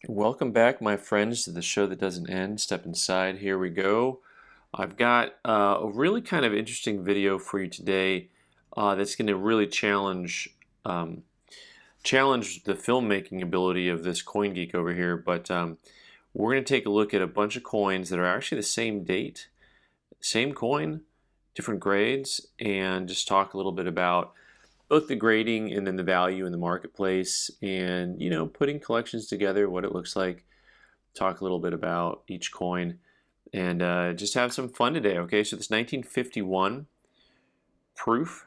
Welcome back, my friends, to the show that doesn't end. Step inside. Here we go. I've got a really kind of interesting video for you today that's going to really challenge the filmmaking ability of this Coin Geek over here. But we're going to take a look at a bunch of coins that are actually the same date, same coin, different grades, and just talk a little bit about both the grading and then the value in the marketplace, and putting collections together, what it looks like, talk a little bit about each coin, and just have some fun today. Okay, so this 1951 proof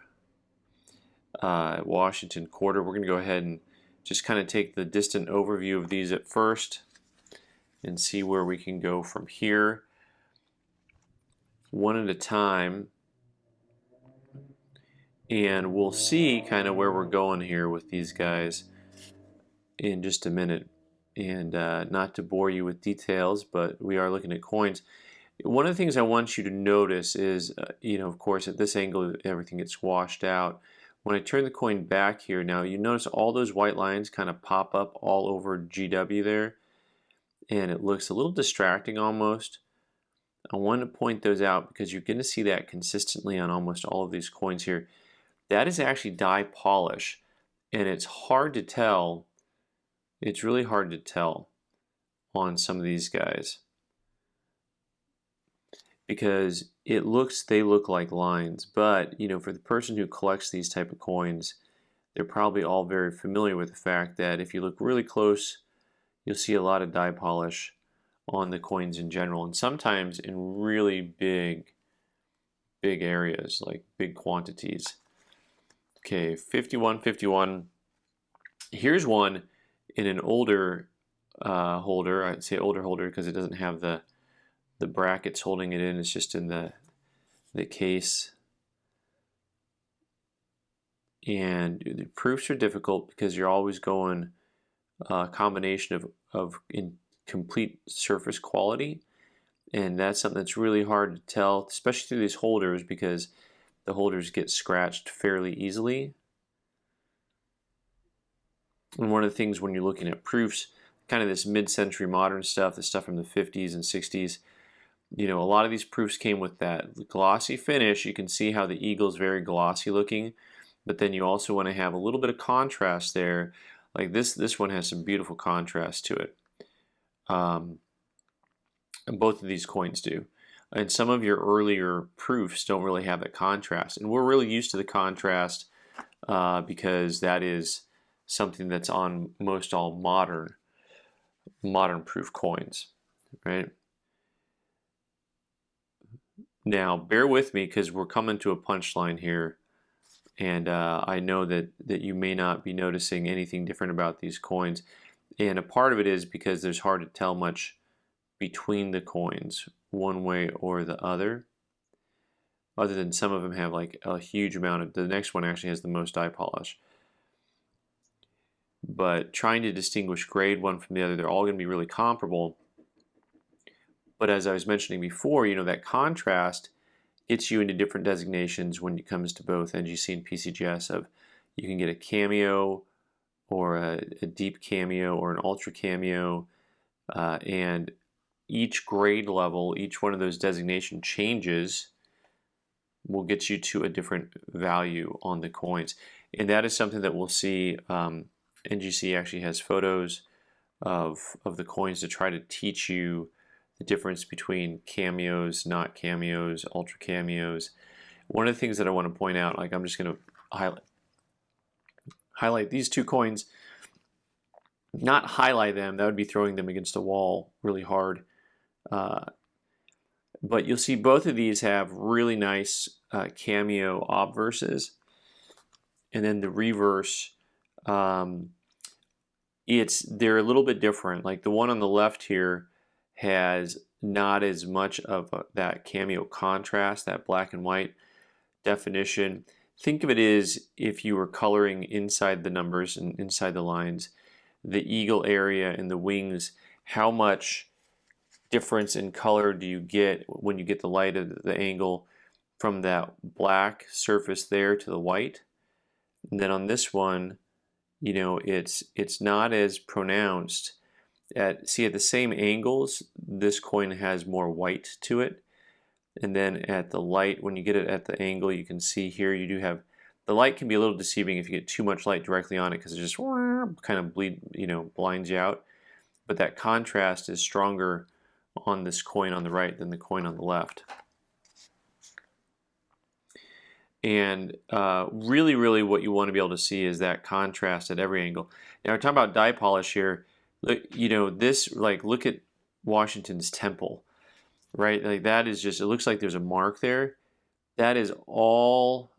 Washington quarter, we're going to go ahead and just kind of take the distant overview of these at first and see where we can go from here, one at a time, and we'll see kind of where we're going here with these guys in just a minute. And not to bore you with details, but we are looking at coins. One of the things I want you to notice is, of course, at this angle, everything gets washed out. When I turn the coin back here, now you notice all those white lines kind of pop up all over GW there, and it looks a little distracting almost. I want to point those out because you're going to see that consistently on almost all of these coins here. That is actually die polish, and it's hard to tell. It's really hard to tell on some of these guys because they look like lines, but for the person who collects these type of coins, they're probably all very familiar with the fact that if you look really close, you'll see a lot of die polish on the coins in general, and sometimes in really big areas, like big quantities. Okay, 5151. Here's one in an older holder. I'd say older holder because it doesn't have the brackets holding it in. It's just in the case. And the proofs are difficult because you're always going a combination of incomplete surface quality, and that's something that's really hard to tell, especially through these holders, because the holders get scratched fairly easily. And one of the things when you're looking at proofs, kind of this mid-century modern stuff, the stuff from the 50s and 60s, a lot of these proofs came with that glossy finish. You can see how the eagle is very glossy looking, but then you also want to have a little bit of contrast there. Like this one has some beautiful contrast to it. And both of these coins do. And some of your earlier proofs don't really have that contrast. And we're really used to the contrast because that is something that's on most all modern proof coins, right? Now, bear with me because we're coming to a punchline here, and I know that you may not be noticing anything different about these coins, and a part of it is because there's hard to tell much between the coins one way or the other than some of them have like a huge amount of, the next one actually has the most die polish. But trying to distinguish grade one from the other, they're all going to be really comparable. But as I was mentioning before, that contrast gets you into different designations when it comes to both NGC and PCGS. Of you can get a Cameo or a deep Cameo or an ultra Cameo, and each grade level, each one of those designation changes will get you to a different value on the coins, and that is something that we'll see. NGC actually has photos of the coins to try to teach you the difference between cameos, not cameos, ultra cameos. One of the things that I want to point out, like I'm just going to highlight these two coins, not highlight them, that would be throwing them against a wall really hard. But you'll see both of these have really nice cameo obverses, and then the reverse, they're a little bit different. Like the one on the left here has not as much of that cameo contrast, that black and white definition. Think of it as if you were coloring inside the numbers and inside the lines, the eagle area and the wings, how much difference in color do you get when you get the light at the angle from that black surface there to the white? And then on this one, it's not as pronounced, at the same angles, this coin has more white to it. And then at the light, when you get it at the angle, you can see here you do have, the light can be a little deceiving if you get too much light directly on it, because it just kind of blinds you out. But that contrast is stronger on this coin on the right than the coin on the left. And really what you want to be able to see is that contrast at every angle. Now we're talking about die polish here. Look at Washington's temple, right? Like that is just, it looks like there's a mark there. That is all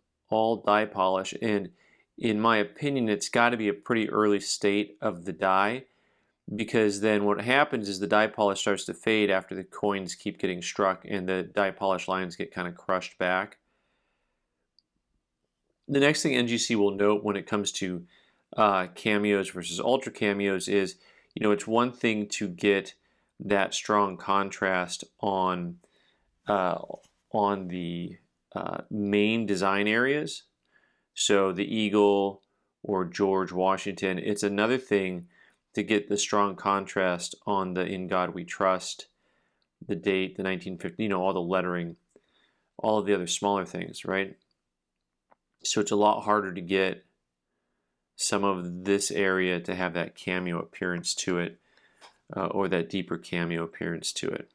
die polish, and in my opinion, it's got to be a pretty early state of the die, because then what happens is the die polish starts to fade after the coins keep getting struck, and the die polish lines get kind of crushed back. The next thing NGC will note when it comes to cameos versus ultra cameos is, it's one thing to get that strong contrast on the main design areas, so the eagle or George Washington. It's another thing to get the strong contrast on the In God We Trust, the date, the 1950, all the lettering, all of the other smaller things, right? So it's a lot harder to get some of this area to have that cameo appearance to it, or that deeper cameo appearance to it.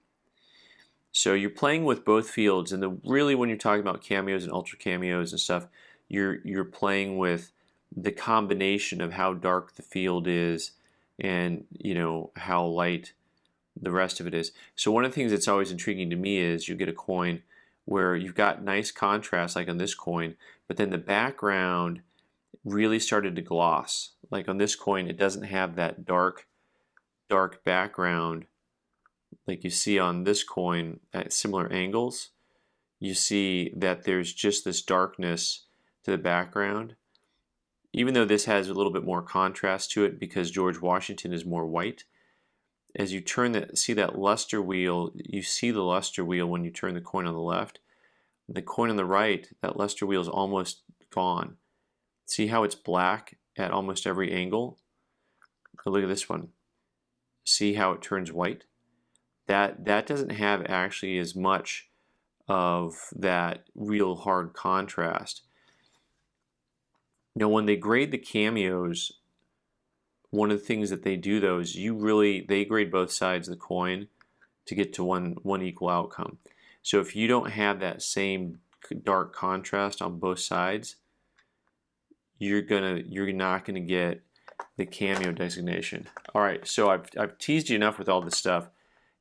So you're playing with both fields, and really when you're talking about cameos and ultra cameos and stuff, you're playing with the combination of how dark the field is and how light the rest of it is. So one of the things that's always intriguing to me is you get a coin where you've got nice contrast, like on this coin, but then the background really started to gloss. Like on this coin, it doesn't have that dark background like you see on this coin at similar angles. You see that there's just this darkness to the background, even though this has a little bit more contrast to it because George Washington is more white. As you see that luster wheel, you see the luster wheel when you turn the coin on the left. The coin on the right, that luster wheel is almost gone. See how it's black at almost every angle? Look at this one. See how it turns white? That doesn't have actually as much of that real hard contrast. Now when they grade the cameos, one of the things that they do though is they grade both sides of the coin to get to one equal outcome. So if you don't have that same dark contrast on both sides, you're not gonna get the cameo designation. All right, so I've teased you enough with all this stuff,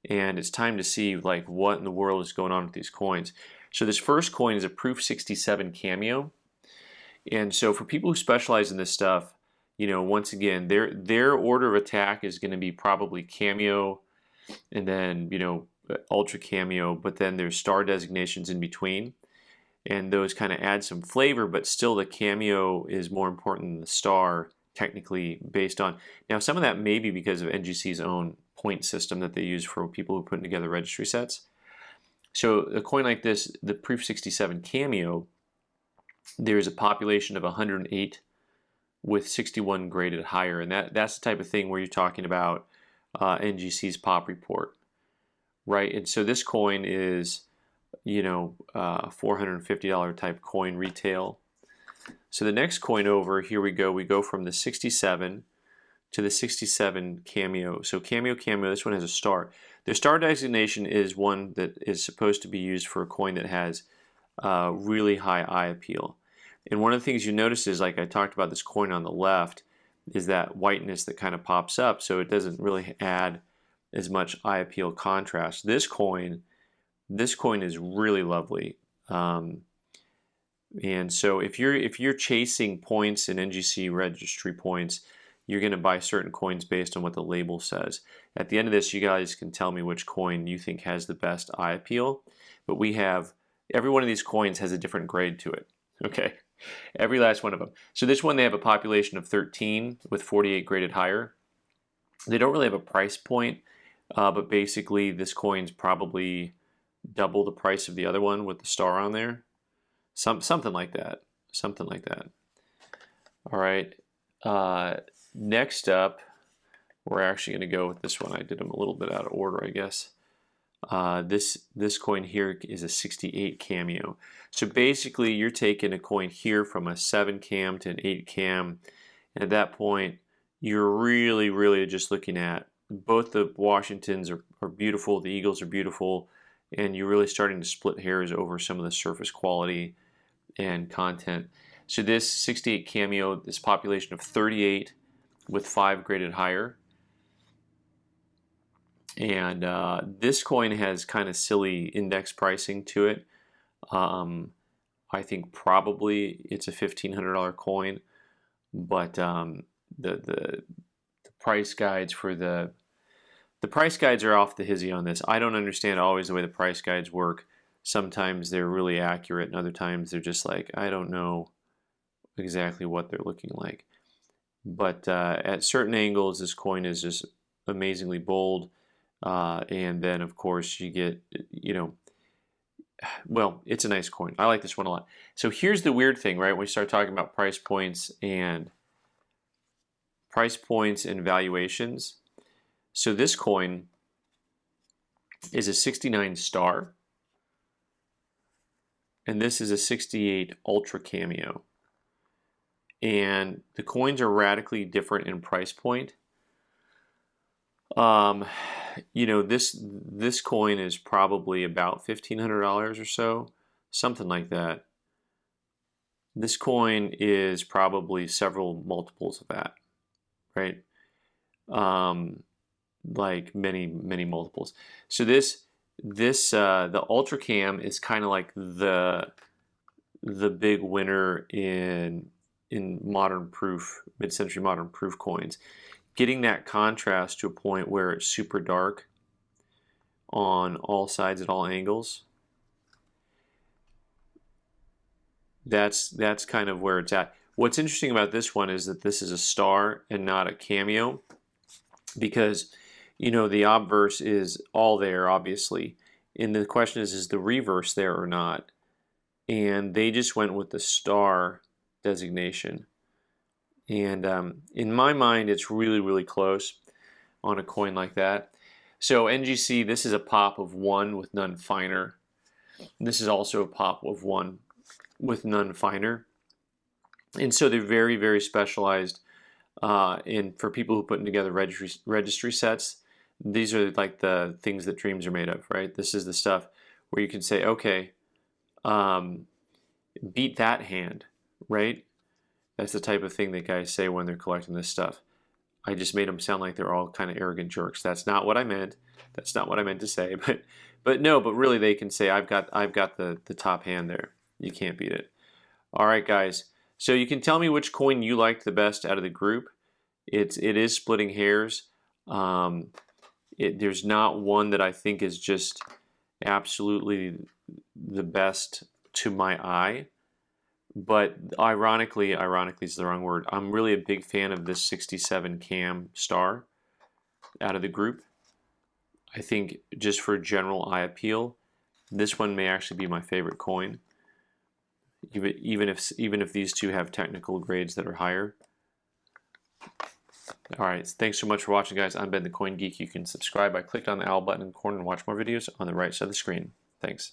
and it's time to see like what in the world is going on with these coins. So this first coin is a Proof 67 Cameo, and so for people who specialize in this stuff, once again, their order of attack is going to be probably Cameo, and then Ultra Cameo, but then there's star designations in between, and those kind of add some flavor, but still the Cameo is more important than the star, technically, based on, now some of that may be because of NGC's own point system that they use for people who are putting together registry sets. So a coin like this, the Proof 67 Cameo, there's a population of 108 with 61 graded higher, and that's the type of thing where you're talking about NGC's pop report, right? And so this coin is $450 type coin retail. So the next coin over, here we go from the 67 to the 67 Cameo. So Cameo, this one has a star. The star designation is one that is supposed to be used for a coin that has really high eye appeal. And one of the things you notice is, like I talked about this coin on the left, is that whiteness that kind of pops up, so it doesn't really add as much eye appeal contrast. This coin is really lovely. And so if you're chasing points in NGC registry points, you're going to buy certain coins based on what the label says. At the end of this, you guys can tell me which coin you think has the best eye appeal. But every one of these coins has a different grade to it. Okay, every last one of them. So this one, they have a population of 13 with 48 graded higher. They don't really have a price point, but basically this coin's probably double the price of the other one with the star on there. Something like that. All right. Next up, we're actually going to go with this one. I did them a little bit out of order, I guess. This coin here is a 68 Cameo. So basically, you're taking a coin here from a 7 cam to an 8 cam, and at that point, you're really just looking at both the Washingtons are beautiful, the Eagles are beautiful, and you're really starting to split hairs over some of the surface quality and content. So this 68 Cameo, this population of 38 with 5 graded higher. And this coin has kind of silly index pricing to it. I think probably it's a $1,500 coin, but the price guides for the price guides are off the hizzy on this. I don't understand always the way the price guides work. Sometimes they're really accurate, and other times they're just like, I don't know exactly what they're looking like. But at certain angles, this coin is just amazingly bold. And then, of course, you get, well, it's a nice coin. I like this one a lot. So here's the weird thing, right? When we start talking about price points and valuations. So this coin is a 69 star, and this is a 68 Ultra Cameo. And the coins are radically different in price point. This coin is probably about $1,500 or so, something like that. This coin is probably several multiples of that, right? Like many multiples. So the Ultra Cam is kind of like the big winner in modern proof, mid-century modern proof coins. Getting that contrast to a point where it's super dark on all sides at all angles, that's kind of where it's at. What's interesting about this one is that this is a star and not a Cameo, because the obverse is all there, obviously, and the question is the reverse there or not? And they just went with the star designation. And in my mind, it's really close on a coin like that. So NGC, this is a pop of 1 with none finer. This is also a pop of 1 with none finer. And so they're very specialized. And for people who put together registry sets, these are like the things that dreams are made of, right? This is the stuff where you can say, okay, beat that hand, right? That's the type of thing that guys say when they're collecting this stuff. I just made them sound like they're all kind of arrogant jerks. That's not what I meant. That's not what I meant to say. But really they can say, I've got the top hand there. You can't beat it. All right, guys. So you can tell me which coin you liked the best out of the group. It is splitting hairs. There's not one that I think is just absolutely the best to my eye. But ironically is the wrong word. I'm really a big fan of this 67 cam star out of the group. I think just for general eye appeal, this one may actually be my favorite coin. Even if these two have technical grades that are higher. All right, thanks so much for watching, guys. I'm Ben the Coin Geek. You can subscribe by clicking on the owl button in the corner and watch more videos on the right side of the screen. Thanks.